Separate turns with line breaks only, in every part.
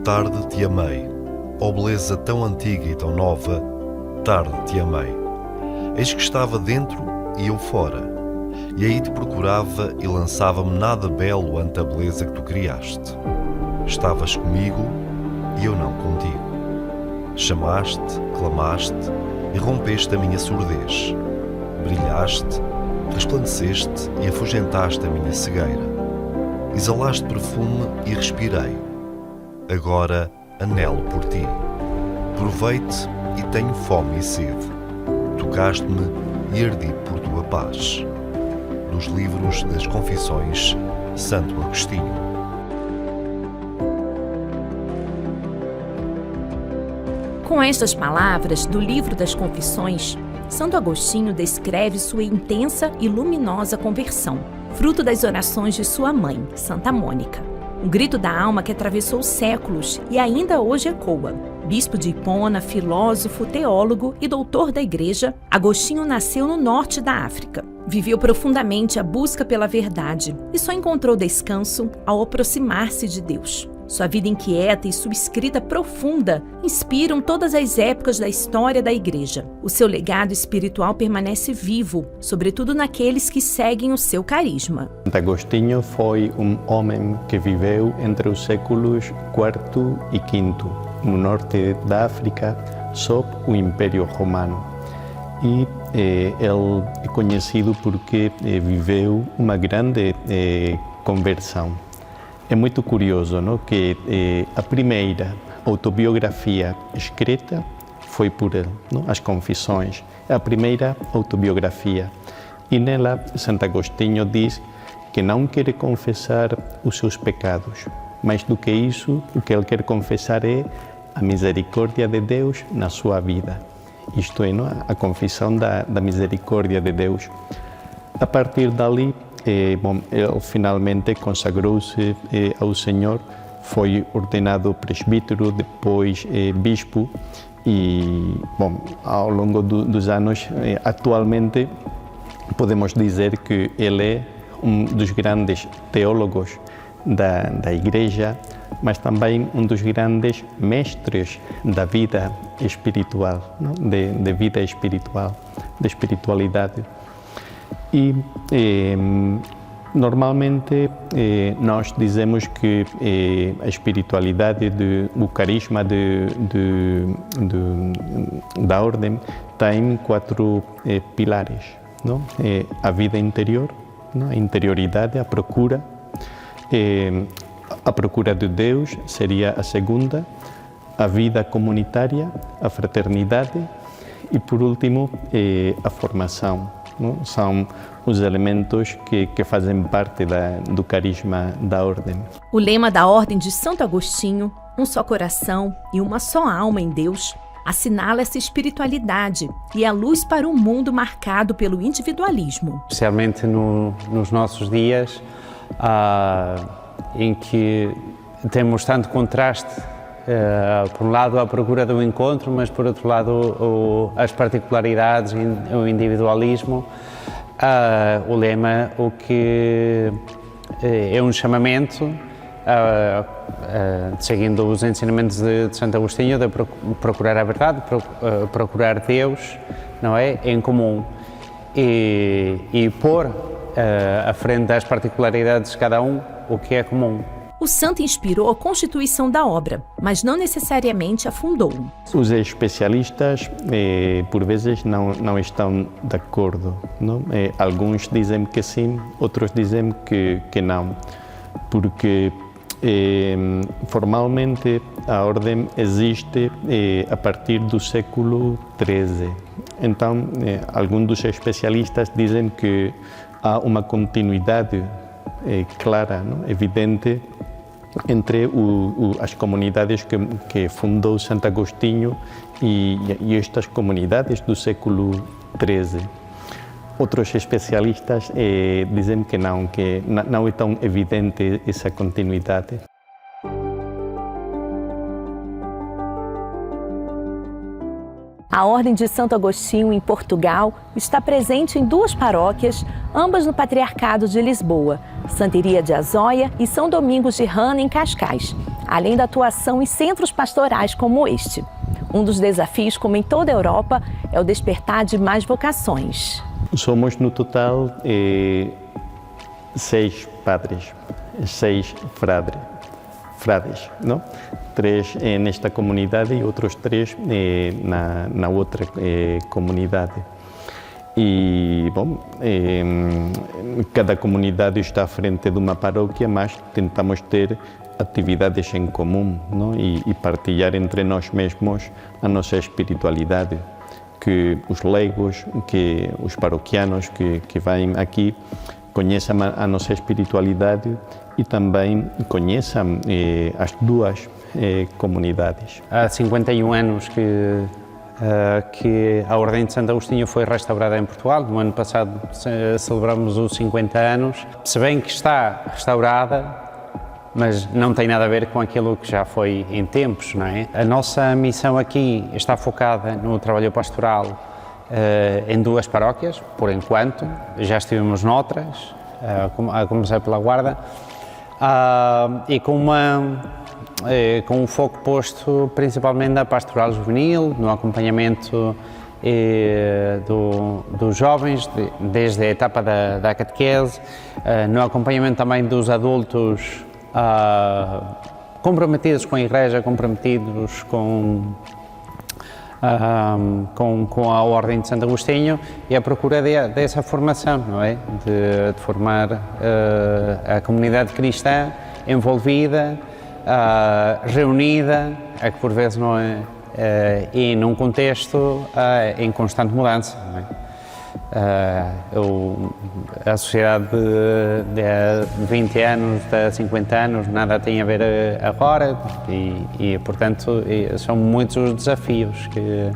Tarde te amei, ó beleza tão antiga e tão nova, tarde te amei. Eis que estava dentro e eu fora, e aí te procurava e lançava-me nada belo ante a beleza que tu criaste. Estavas comigo e eu não contigo. Chamaste, clamaste e rompeste a minha surdez. Brilhaste, resplandeceste e afugentaste a minha cegueira. Exalaste perfume e respirei. Agora anelo por ti. Provei-te e tenho fome e sede. Tocaste-me e ardi por tua paz. Dos livros das Confissões, Santo Agostinho.
Com estas palavras do livro das Confissões, Santo Agostinho descreve sua intensa e luminosa conversão, fruto das orações de sua mãe, Santa Mônica. Um grito da alma que atravessou séculos e ainda hoje ecoa. Bispo de Hipona, filósofo, teólogo e doutor da Igreja, Agostinho nasceu no norte da África. Viveu profundamente a busca pela verdade e só encontrou descanso ao aproximar-se de Deus. Sua vida inquieta e sua escrita profunda inspiram todas as épocas da história da Igreja. O seu legado espiritual permanece vivo, sobretudo naqueles que seguem o seu carisma.
Santo Agostinho foi um homem que viveu entre os séculos IV e V, no norte da África, sob o Império Romano. E ele é conhecido porque viveu uma grande conversão. É muito curioso, não? Que a primeira autobiografia escrita foi por ele, não? As Confissões, a primeira autobiografia. E nela, Santo Agostinho diz que não quer confessar os seus pecados. Mais do que isso, o que ele quer confessar é a misericórdia de Deus na sua vida. Isto é, não? A confissão da misericórdia de Deus. A partir dali, ele finalmente consagrou-se ao Senhor, foi ordenado presbítero, depois bispo e, ao longo dos anos, atualmente podemos dizer que ele é um dos grandes teólogos da Igreja, mas também um dos grandes mestres da vida espiritual, não? De vida espiritual, de espiritualidade. E normalmente nós dizemos que a espiritualidade, o carisma da ordem tem 4 pilares, não? A vida interior, não? A interioridade, a procura de Deus seria a segunda, a vida comunitária, a fraternidade e, por último, a formação. Não? São os elementos que fazem parte do carisma da Ordem.
O lema da Ordem de Santo Agostinho, um só coração e uma só alma em Deus, assinala essa espiritualidade e é luz para um mundo marcado pelo individualismo.
Especialmente nos nossos dias, em que temos tanto contraste, por um lado a procura do encontro, mas por outro lado as particularidades, o individualismo. O lema, o que é um chamamento, seguindo os ensinamentos de Santo Agostinho, de procurar a verdade, procurar Deus, não é, em comum, e pôr à frente das particularidades de cada um o que é comum.
O santo inspirou a constituição da obra, mas não necessariamente a fundou.
Os especialistas, por vezes, não estão de acordo. Não? Alguns dizem que sim, outros dizem que não, porque formalmente a ordem existe a partir do século XIII. Então, alguns dos especialistas dizem que há uma continuidade clara, não? Evidente, entre as comunidades que fundou Santo Agostinho e estas comunidades do século XIII. Outros especialistas dizem que não é tão evidente essa continuidade.
A Ordem de Santo Agostinho, em Portugal, está presente em 2 paróquias, ambas no Patriarcado de Lisboa, Santa Iria de Azóia e São Domingos de Rana, em Cascais. além da atuação em centros pastorais como este. Um dos desafios, como em toda a Europa, é o despertar de mais vocações.
Somos no total 6 padres, 6 frades, não? 3 nesta comunidade e outros 3 na outra comunidade. E, bom, cada comunidade está à frente de uma paróquia, mas tentamos ter atividades em comum, não? E partilhar entre nós mesmos a nossa espiritualidade, que os leigos, que os paroquianos que vêm aqui conheçam a nossa espiritualidade e também conheçam as duas comunidades.
Há 51 anos que a Ordem de Santo Agostinho foi restaurada em Portugal. No ano passado celebramos os 50 anos. Se bem que está restaurada, mas não tem nada a ver com aquilo que já foi em tempos, não é? A nossa missão aqui está focada no trabalho pastoral em 2 paróquias, por enquanto. Já estivemos noutras, a começar pela Guarda, e com um foco posto principalmente na pastoral juvenil, no acompanhamento dos jovens, desde a etapa da catequese, no acompanhamento também dos adultos comprometidos com a Igreja, comprometidos com a Ordem de Santo Agostinho, e a procura dessa formação, não é? De formar a comunidade cristã envolvida, reunida, a que por vezes não é, e num contexto em constante mudança, não é? A sociedade de 20 anos, de 50 anos, nada tem a ver agora e portanto, são muitos os desafios que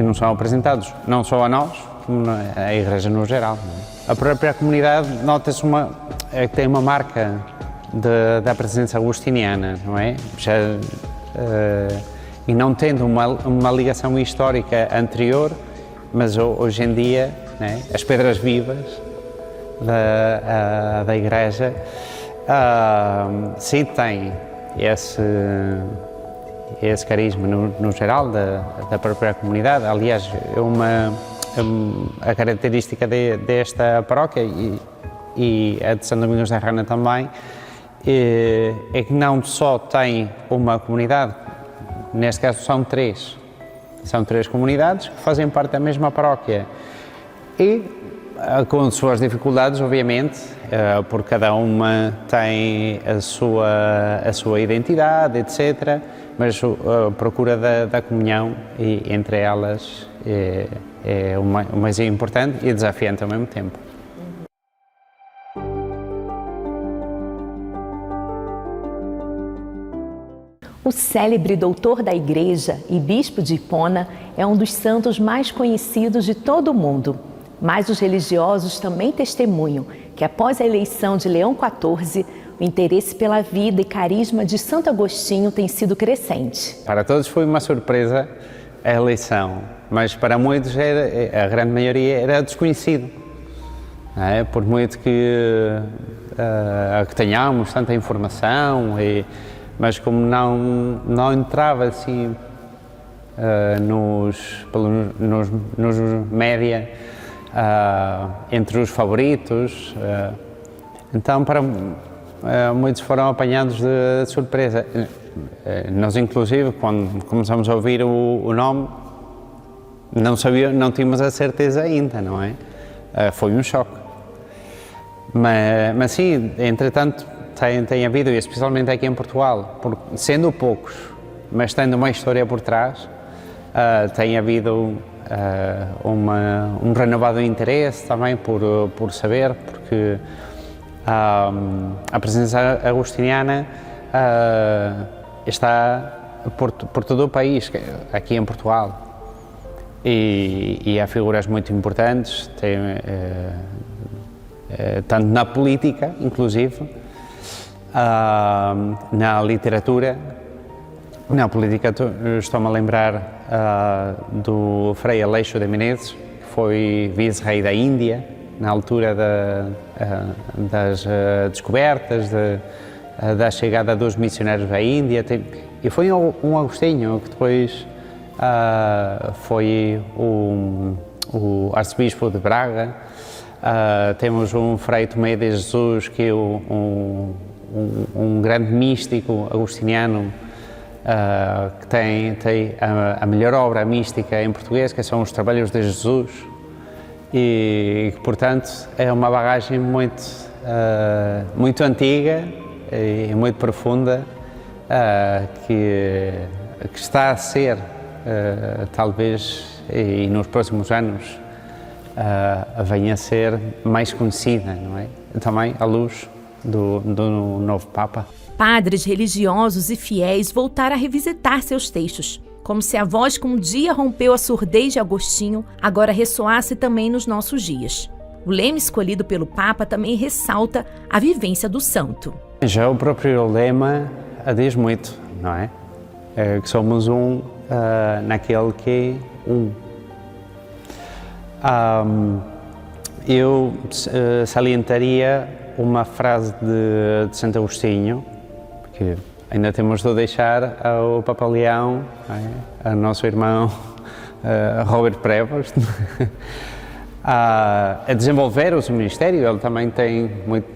nos são apresentados, não só a nós, como à Igreja no geral, não é? A própria comunidade nota-se que tem uma marca da presença agostiniana, não é? E não tendo uma ligação histórica anterior, mas hoje em dia, né, as pedras vivas da Igreja sim têm esse carisma no geral da própria comunidade. Aliás, a característica desta paróquia e a de São Domingos da Rana também é que não só tem uma comunidade, neste caso são 3. São 3 comunidades que fazem parte da mesma paróquia e com suas dificuldades, obviamente, porque cada uma tem a sua identidade, etc. Mas a procura da comunhão entre elas é o mais importante e desafiante ao mesmo tempo.
O célebre doutor da Igreja e bispo de Hipona é um dos santos mais conhecidos de todo o mundo. Mas os religiosos também testemunham que, após a eleição de Leão XIV, o interesse pela vida e carisma de Santo Agostinho tem sido crescente.
Para todos foi uma surpresa a eleição, mas para muitos, a grande maioria, era desconhecido. Não é? Por muito que tenhamos tanta informação, mas como não entrava assim nos média entre os favoritos, então para muitos foram apanhados de surpresa. Nós, inclusive, quando começamos a ouvir o nome, não tínhamos a certeza ainda, não é? Foi um choque. Mas sim, entretanto, tem havido, e especialmente aqui em Portugal, sendo poucos, mas tendo uma história por trás, tem havido um renovado interesse também por saber, porque a presença agostiniana está por todo o país, aqui em Portugal, e há figuras muito importantes, tanto na política, inclusive, na literatura. Na política, estou-me a lembrar do Frei Aleixo de Menezes, que foi vice-rei da Índia, na altura das descobertas da chegada dos missionários à Índia. E foi um Agostinho que depois foi o arcebispo de Braga. Temos um Frei Tomé de Jesus, que é um grande místico agostiniano, que tem a melhor obra mística em português, que são os Trabalhos de Jesus, e portanto é uma bagagem muito antiga e muito profunda, que está a ser, talvez, e nos próximos anos, venha a ser mais conhecida, não é? Também à luz do novo Papa.
Padres religiosos e fiéis voltaram a revisitar seus textos, como se a voz que um dia rompeu a surdez de Agostinho agora ressoasse também nos nossos dias. O lema escolhido pelo Papa também ressalta a vivência do santo.
Já o próprio lema diz muito, não é? Que somos um naquele que é um. Eu salientaria uma frase de Santo Agostinho, que ainda temos de deixar ao Papa Leão, ao nosso irmão Robert Prevost, a desenvolver o seu ministério. Ele também tem muito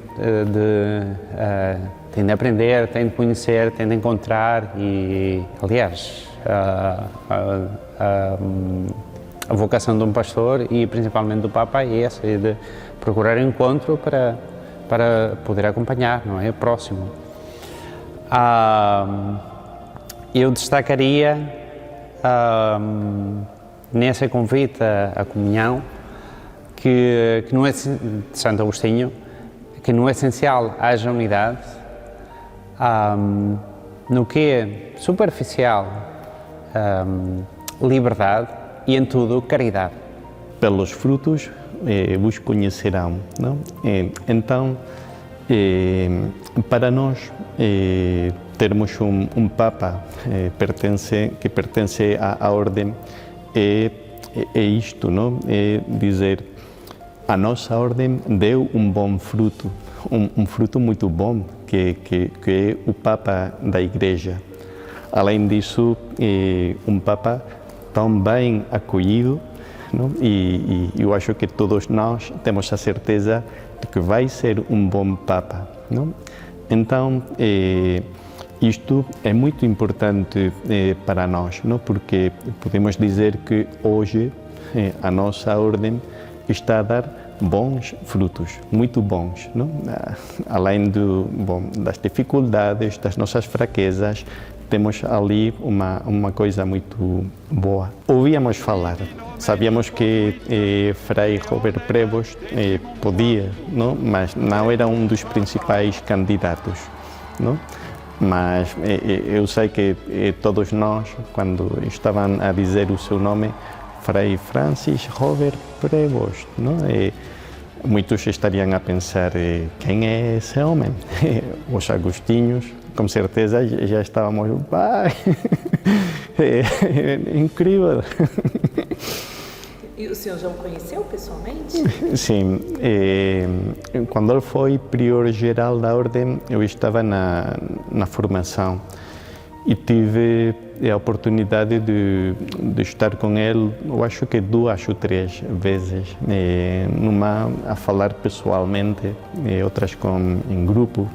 tem de aprender, tem de conhecer, tem de encontrar e, aliás, a vocação de um pastor e principalmente do Papa é essa, é de procurar encontro para poder acompanhar, não é? Próximo. Eu destacaria nesse convite à comunhão que não é, de Santo Agostinho, que no essencial haja unidade, no que é superficial, liberdade, e em tudo caridade.
Pelos frutos vos conhecerão, não? Então, para nós termos um Papa que pertence à ordem é isto, não? É dizer, a nossa ordem deu um bom fruto, um fruto muito bom, que é o Papa da Igreja. Além disso, um Papa tão bem acolhido, não? E eu acho que todos nós temos a certeza de que vai ser um bom Papa, não? Então, isto é muito importante para nós, não? Porque podemos dizer que hoje a nossa ordem está a dar bons frutos, muito bons, não? Além das dificuldades, das nossas fraquezas, temos ali uma coisa muito boa. Ouvíamos falar, sabíamos que Frei Robert Prevost podia, não? Mas não era um dos principais candidatos, não? Mas eu sei que todos nós, quando estavam a dizer o seu nome, Frei Francis Robert Prevost, não? Muitos estariam a pensar, quem é esse homem? Os agostinhos, com certeza já estávamos, incrível.
E o senhor já o conheceu pessoalmente?
Sim, quando ele foi prior geral da ordem, eu estava na formação e tive a oportunidade de estar com ele, eu acho que 2 ou 3 vezes, numa a falar pessoalmente, outras em grupo.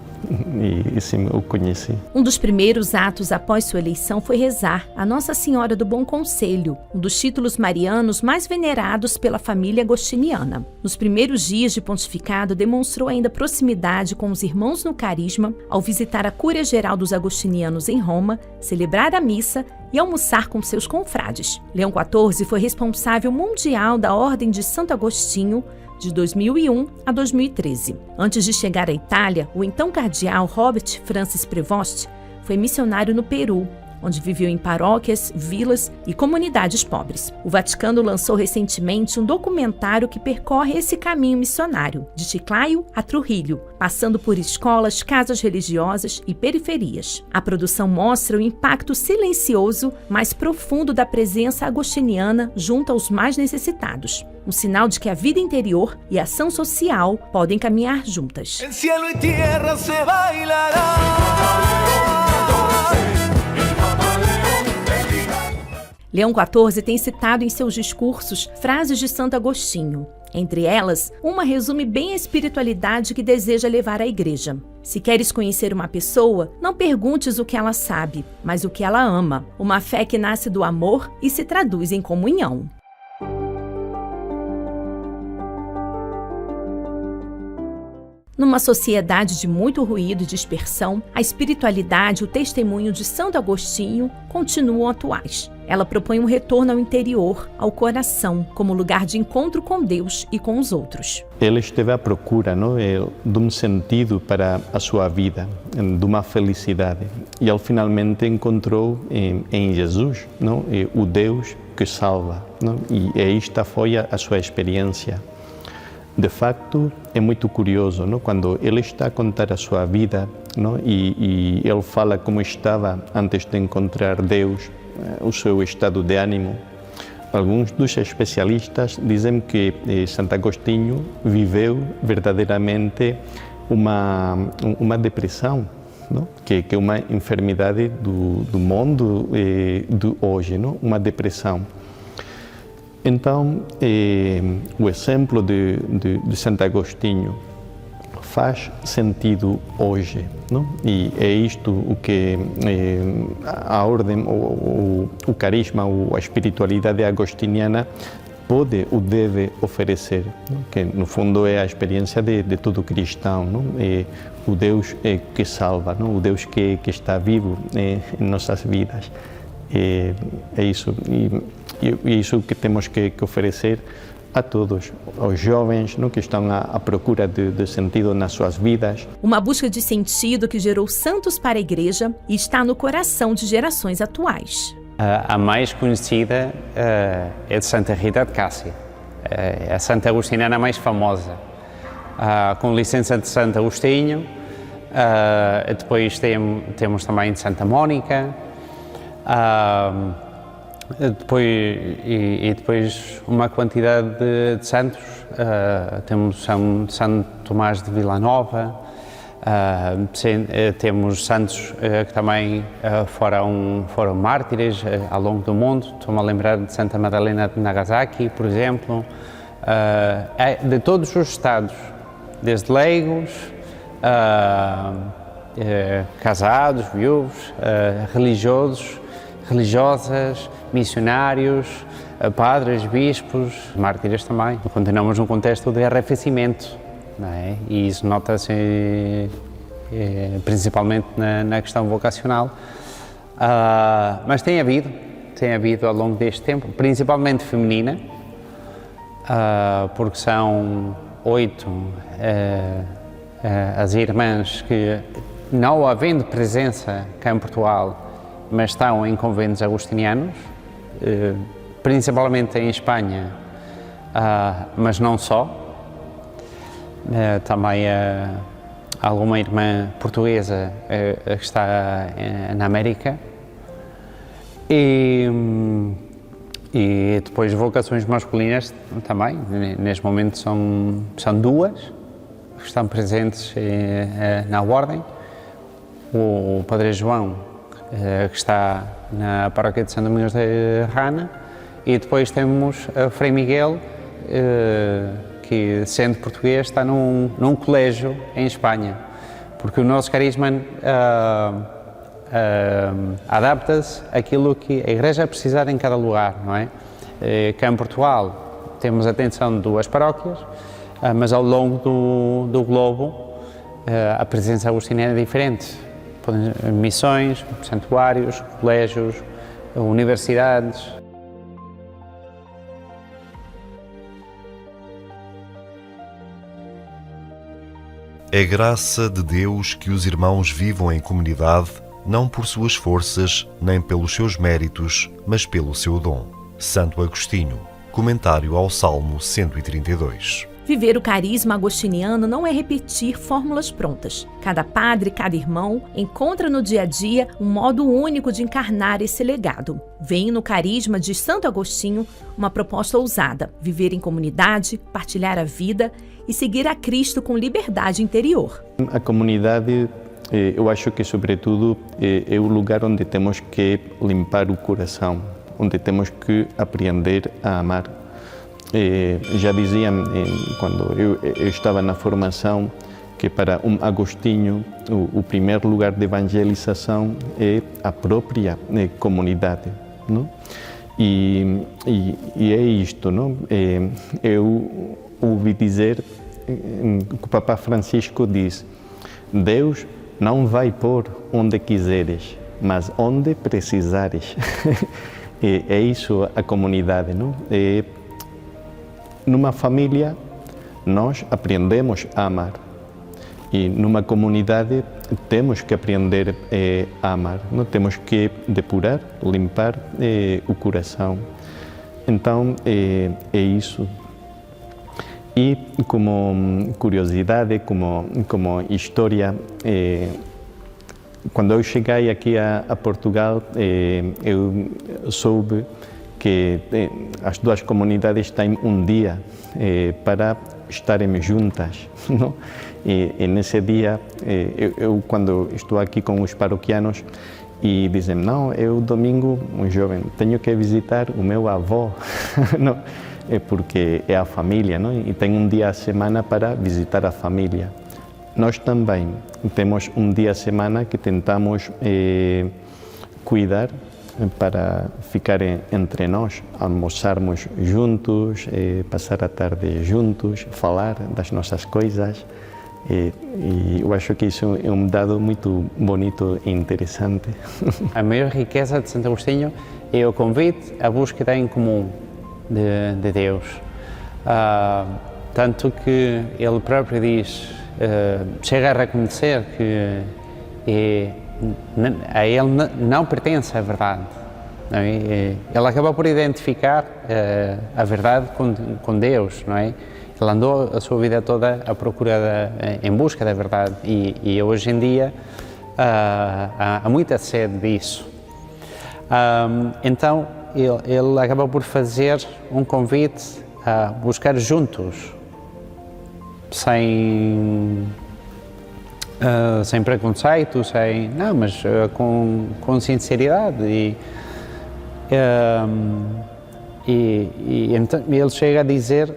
E sim, eu conheci.
Um dos primeiros atos após sua eleição foi rezar a Nossa Senhora do Bom Conselho, um dos títulos marianos mais venerados pela família agostiniana. Nos primeiros dias de pontificado, demonstrou ainda proximidade com os irmãos no carisma ao visitar a Cúria Geral dos Agostinianos em Roma, celebrar a missa e almoçar com seus confrades. Leão XIV foi responsável mundial da Ordem de Santo Agostinho, de 2001 a 2013. Antes de chegar à Itália, o então cardeal Robert Francis Prevost foi missionário no Peru, onde viveu em paróquias, vilas e comunidades pobres. O Vaticano lançou recentemente um documentário que percorre esse caminho missionário, de Chiclayo a Trujillo, passando por escolas, casas religiosas e periferias. A produção mostra o impacto silencioso, mas profundo da presença agostiniana junto aos mais necessitados. Um sinal de que a vida interior e a ação social podem caminhar juntas.
En cielo y tierra se bailará.
Leão XIV tem citado em seus discursos frases de Santo Agostinho. Entre elas, uma resume bem a espiritualidade que deseja levar à igreja. Se queres conhecer uma pessoa, não perguntes o que ela sabe, mas o que ela ama. Uma fé que nasce do amor e se traduz em comunhão. Numa sociedade de muito ruído e dispersão, a espiritualidade e o testemunho de Santo Agostinho continuam atuais. Ela propõe um retorno ao interior, ao coração, como lugar de encontro com Deus e com os outros.
Ele esteve à procura, de um sentido para a sua vida, de uma felicidade. E ele finalmente encontrou em Jesus, o Deus que salva. E esta foi a sua experiência. De facto, é muito curioso, quando ele está a contar a sua vida, e ele fala como estava antes de encontrar Deus, o seu estado de ânimo. Alguns dos especialistas dizem que Santo Agostinho viveu verdadeiramente uma depressão, que é uma enfermidade do mundo de hoje, uma depressão. Então, o exemplo de Santo Agostinho faz sentido hoje, E é isto o que a ordem, o carisma, a espiritualidade agostiniana pode ou deve oferecer, que no fundo é a experiência de todo cristão, É o Deus que salva, o Deus que está vivo em nossas vidas. É isso. E é isso que temos que oferecer a todos, aos jovens que estão à procura de sentido nas suas vidas.
Uma busca de sentido que gerou santos para a Igreja e está no coração de gerações atuais.
A mais conhecida é de Santa Rita de Cássia, é a Santa Agostinana mais famosa, com licença de Santo Agostinho. Depois temos também de Santa Mónica. Depois uma quantidade de santos, temos Santo Tomás de Vilanova, temos santos que também foram mártires ao longo do mundo. Estou-me a lembrar de Santa Madalena de Nagasaki, por exemplo, de todos os estados, desde leigos, casados, viúvos, religiosos, religiosas, missionários, padres, bispos, mártires também. Continuamos num contexto de arrefecimento, E isso nota-se principalmente na questão vocacional. Mas tem havido ao longo deste tempo, principalmente feminina, porque são 8 as irmãs que, não havendo presença cá em Portugal, mas estão em conventos agostinianos, principalmente em Espanha, mas não só. Também alguma irmã portuguesa que está na América. E depois vocações masculinas também, neste momento são 2 que estão presentes na ordem. O Padre João, que está na paróquia de São Domingos de Rana, e depois temos o Frei Miguel, que, sendo português, está num colégio em Espanha, porque o nosso carisma adapta-se àquilo que a Igreja precisa em cada lugar, não é? Cá em Portugal temos a atenção de 2 paróquias, mas ao longo do globo a presença agostiniana é diferente. Missões, santuários, colégios, universidades.
É graça de Deus que os irmãos vivam em comunidade não por suas forças, nem pelos seus méritos, mas pelo seu dom. Santo Agostinho, comentário ao Salmo 132.
Viver o carisma agostiniano não é repetir fórmulas prontas. Cada padre, cada irmão encontra no dia a dia um modo único de encarnar esse legado. Vem no carisma de Santo Agostinho uma proposta ousada: viver em comunidade, partilhar a vida e seguir a Cristo com liberdade interior.
A comunidade, eu acho que, sobretudo, é o lugar onde temos que limpar o coração, onde temos que aprender a amar. Já diziam, quando eu estava na formação, que para Agostinho o primeiro lugar de evangelização é a própria comunidade, não? E é isto, não? Eu ouvi dizer que o Papa Francisco diz: Deus não vai pôr onde quiseres, mas onde precisares. É isso a comunidade, não? Numa família, nós aprendemos a amar. E numa comunidade, temos que aprender a amar. Não temos que depurar, limpar o coração. Então, é isso. E como curiosidade, como história, quando eu cheguei aqui a Portugal, eu soube que as duas comunidades têm um dia para estarem juntas, não? E nesse dia, eu quando estou aqui com os paroquianos e dizem: não, eu domingo, um jovem, tenho que visitar o meu avô, não? Porque é a família, não? E tem um dia a semana para visitar a família. Nós também temos um dia a semana que tentamos cuidar para ficar entre nós, almoçarmos juntos, passar a tarde juntos, falar das nossas coisas. E eu acho que isso é um dado muito bonito e interessante.
A maior riqueza de Santo Agostinho é o convite à búsqueda em comum de Deus. Tanto que ele próprio diz, chega a reconhecer que a ele não pertence a verdade. Não é? Ele acaba por identificar a verdade com Deus, não é? Ele andou a sua vida toda à procura, em busca da verdade, e hoje em dia há muita sede disso. Então ele acaba por fazer um convite a buscar juntos, sem preconceito, mas com sinceridade. E então ele chega a dizer: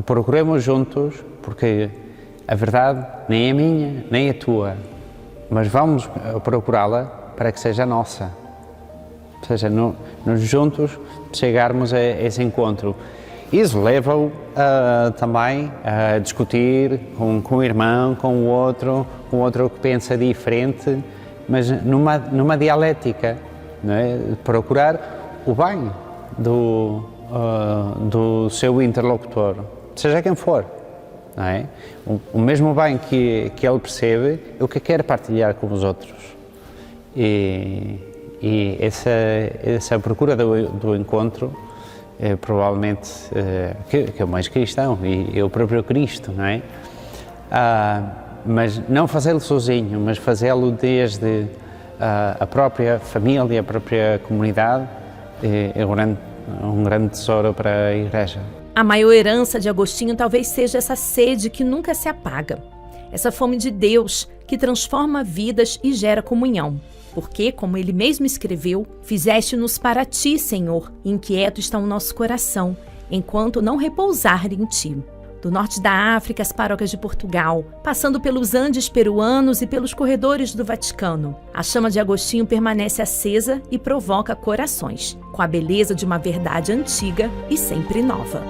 procuremos juntos, porque a verdade nem é minha, nem é tua, mas vamos procurá-la para que seja nossa. Ou seja, nós juntos chegarmos a esse encontro. Isso leva-o também a discutir com o irmão, com o outro que pensa diferente, mas numa dialética, não é? Procurar o bem do seu interlocutor, seja quem for, não é? O mesmo bem que ele percebe é o que quer partilhar com os outros. E essa procura do encontro é provavelmente que é o mais cristão, e é o próprio Cristo, não é? Mas não fazê-lo sozinho, mas fazê-lo desde a própria família, a própria comunidade, é um grande tesouro para a Igreja.
A maior herança de Agostinho talvez seja essa sede que nunca se apaga, essa fome de Deus que transforma vidas e gera comunhão. Porque, como ele mesmo escreveu, fizeste-nos para ti, Senhor, e inquieto está o nosso coração, enquanto não repousar em ti. Do norte da África às paróquias de Portugal, passando pelos Andes peruanos e pelos corredores do Vaticano, a chama de Agostinho permanece acesa e provoca corações, com a beleza de uma verdade antiga e sempre nova.